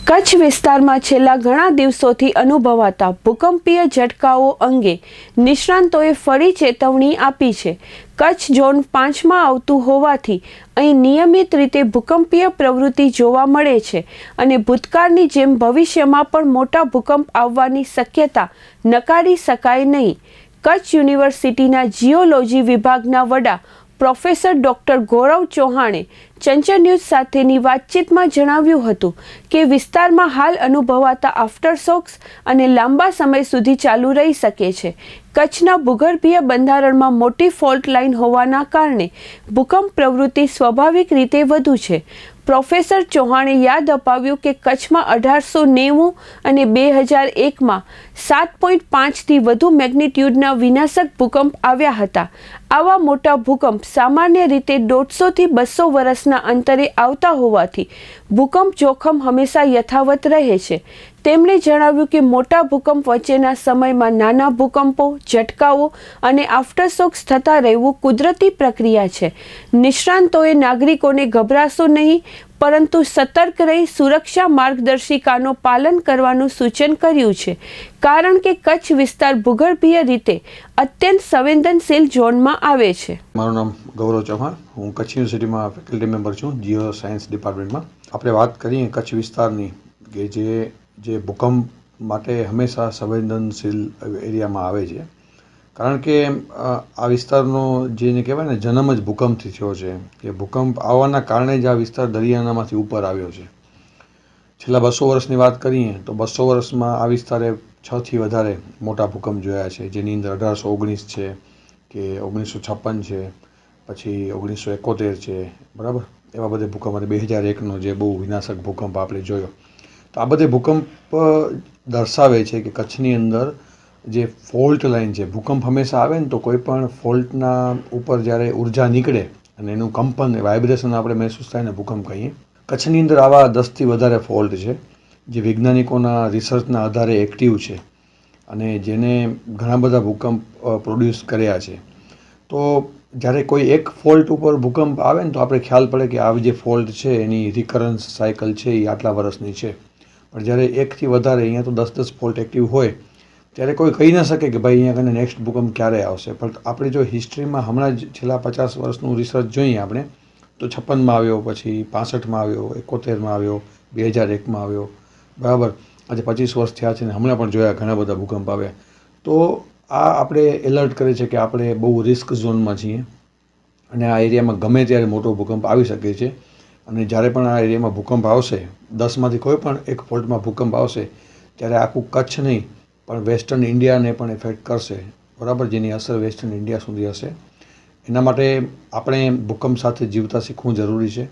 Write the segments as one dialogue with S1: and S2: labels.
S1: કચ્છ વિસ્તારમાં છેલ્લા ઘણા દિવસોથી અનુભવાતા ભૂકંપીય ઝટકાઓ અંગે નિષ્ણાંતોએ ફરી ચેતવણી આપી છે। કચ્છ ઝોન 5માં આવતું હોવાથી અહીં નિયમિત રીતે ભૂકંપીય પ્રવૃત્તિ જોવા મળે છે અને ભૂતકાળની જેમ ભવિષ્યમાં પણ મોટા ભૂકંપ આવવાની શક્યતા નકારી શકાય નહીં। કચ્છ યુનિવર્સિટીના જીઓલોજી વિભાગના વડા પ્રોફેસર ડૉક્ટર ગૌરવ ચૌહાણે ચંચળ ન્યૂઝ સાથેની વાતચીતમાં જણાવ્યું હતું કે વિસ્તારમાં હાલ અનુભવાતા આફ્ટરશોક્સ અને લાંબા સમય સુધી ચાલુ રહી શકે છે। કચ્છના ભૂગર્ભીય બંધારણમાં મોટી ફોલ્ટ લાઇન હોવાના કારણે ભૂકંપ પ્રવૃત્તિ સ્વાભાવિક રીતે વધુ છે। પ્રોફેસર ચૌહાણે યાદ અપાવ્યું કે કચ્છમાં 1890 અને 2001માં 7.5થી વધુ મેગ્નિટ્યુડના વિનાશક ભૂકંપ આવ્યા હતા। આવા મોટા ભૂકંપ સામાન્ય રીતે 150થી 200 વર્ષના અંતરે આવતા હોવાથી ભૂકંપ જોખમ હંમેશા યથાવત રહે છે। તેમણે જણાવ્યું કે મોટા ભૂકંપ વચ્ચેના સમયમાં નાના ભૂકંપો, ઝટકાઓ અને આફ્ટરશોક્સ થતા રહેવું કુદરતી પ્રક્રિયા છે। નિષ્ણાંતોએ નાગરિકોને ગભરાશો નહીં પરંતુ સતર્ક રહી સુરક્ષા માર્ગદર્શિકાનું પાલન કરવાનું સૂચન કર્યું છે, કારણ કે કચ્છ વિસ્તાર ભૂગર્ભીય રીતે અત્યંત સંવેદનશીલ ઝોનમાં આવે છે।
S2: મારું નામ ગૌરવ ચૌહાણ, હું કચ્છ યુનિવર્સિટીમાં ફેકલ્ટી મેમ્બર છું, જીઓ સાયન્સ ડિપાર્ટમેન્ટમાં। આપણે વાત કરીએ કચ્છ વિસ્તારની કે જે ભૂકંપ માટે હંમેશા સંવેદનશીલ એરિયામાં આવે છે, કારણ કે આ વિસ્તારનો જેને કહેવાય ને જન્મ જ ભૂકંપથી થયો છે કે ભૂકંપ આવવાના કારણે જ આ વિસ્તાર દરિયાનામાંથી ઉપર આવ્યો છે। છેલ્લા 200 વર્ષની વાત કરીએ તો 200 વર્ષમાં આ વિસ્તારે 6થી વધારે મોટા ભૂકંપ જોયા છે, જેની અંદર 1819 છે કે 1956 છે, પછી 1971 છે, બરાબર, એવા બધા ભૂકંપ અને 2001નો જે બહુ વિનાશક ભૂકંપ આપણે જોયો। તો આ બધે ભૂકંપ દર્શાવે છે કે કચ્છની અંદર જે ફોલ્ટ લાઇન છે, ભૂકંપ હંમેશા આવે ને તો કોઈ પણ ફોલ્ટના ઉપર જ્યારે ઉર્જા નીકળે અને એનું કંપન વાઇબ્રેશન આપણે મહેસૂસ થાય ને ભૂકંપ કહીએ। કચ્છની અંદર આવા 10થી વધારે ફોલ્ટ છે જે વૈજ્ઞાનિકોના રિસર્ચના આધારે એક્ટિવ છે અને જેને ઘણા બધા ભૂકંપ પ્રોડ્યુસ કર્યા છે। તો જ્યારે કોઈ એક ફોલ્ટ ઉપર ભૂકંપ આવે ને તો આપણે ખ્યાલ પડે કે આ જે ફોલ્ટ છે એની રિકરન્સ સાયકલ છે એ આટલા વર્ષની છે, પણ જ્યારે એકથી વધારે અહીંયા તો 10 ફોલ્ટ એક્ટિવ હોય ત્યારે કોઈ કહી ન શકે કે ભાઈ અહીંયા કને નેક્સ્ટ ભૂકંપ ક્યારે આવશે। પણ આપણે જો હિસ્ટ્રીમાં હમણાં જ છેલ્લા 50 વર્ષનું રિસર્ચ જોઈએ આપણે તો 56માં આવ્યો, પછી 65માં આવ્યો, 71માં આવ્યો, 2001માં આવ્યો, બરાબર, આજે 25 વર્ષ થયા છે ને હમણાં પણ જોયા ઘણા બધા ભૂકંપ આવ્યા। તો આ આપણે એલર્ટ કરે છે કે આપણે બહુ રિસ્ક ઝોનમાં છીએ અને આ એરિયામાં ગમે ત્યારે મોટો ભૂકંપ આવી શકે છે અને જ્યારે પણ આ એરિયામાં ભૂકંપ આવશે, 10માંથી કોઈ પણ એક ફોલ્ટમાં ભૂકંપ આવશે ત્યારે આખું કચ્છ નહીં પણ વેસ્ટર્ન ઇન્ડિયાને પણ ઇફેક્ટ કરશે, બરાબર, જેની અસર વેસ્ટર્ન ઇન્ડિયા સુધી હશે। એના માટે આપણે ભૂકંપ સાથે જીવતા શીખવું જરૂરી છે।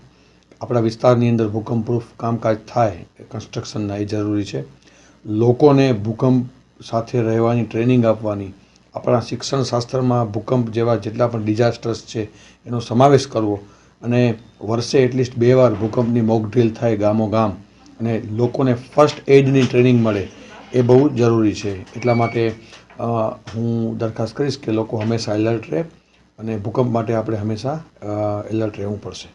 S2: આપણા વિસ્તારની અંદર ભૂકંપ પ્રૂફ કામકાજ થાય કન્સ્ટ્રક્શનના એ જરૂરી છે। લોકોને ભૂકંપ સાથે રહેવાની ટ્રેનિંગ આપવાની, આપણા શિક્ષણ શાસ્ત્રમાં ભૂકંપ જેવા જેટલા પણ ડિઝાસ્ટર્સ છે એનો સમાવેશ કરવો અને વર્ષે એટલીસ્ટ 2 વાર ભૂકંપની મોક ડ્રીલ થાય ગામો ગામ અને લોકોને ફર્સ્ટ એડની ટ્રેનિંગ મળે એ બહુ જરૂરી છે। એટલા માટે હું દરખાસ્ત કરીશ કે લોકો હંમેશા એલર્ટ રહે અને ભૂકંપ માટે આપણે હંમેશા એલર્ટ રહેવું પડશે।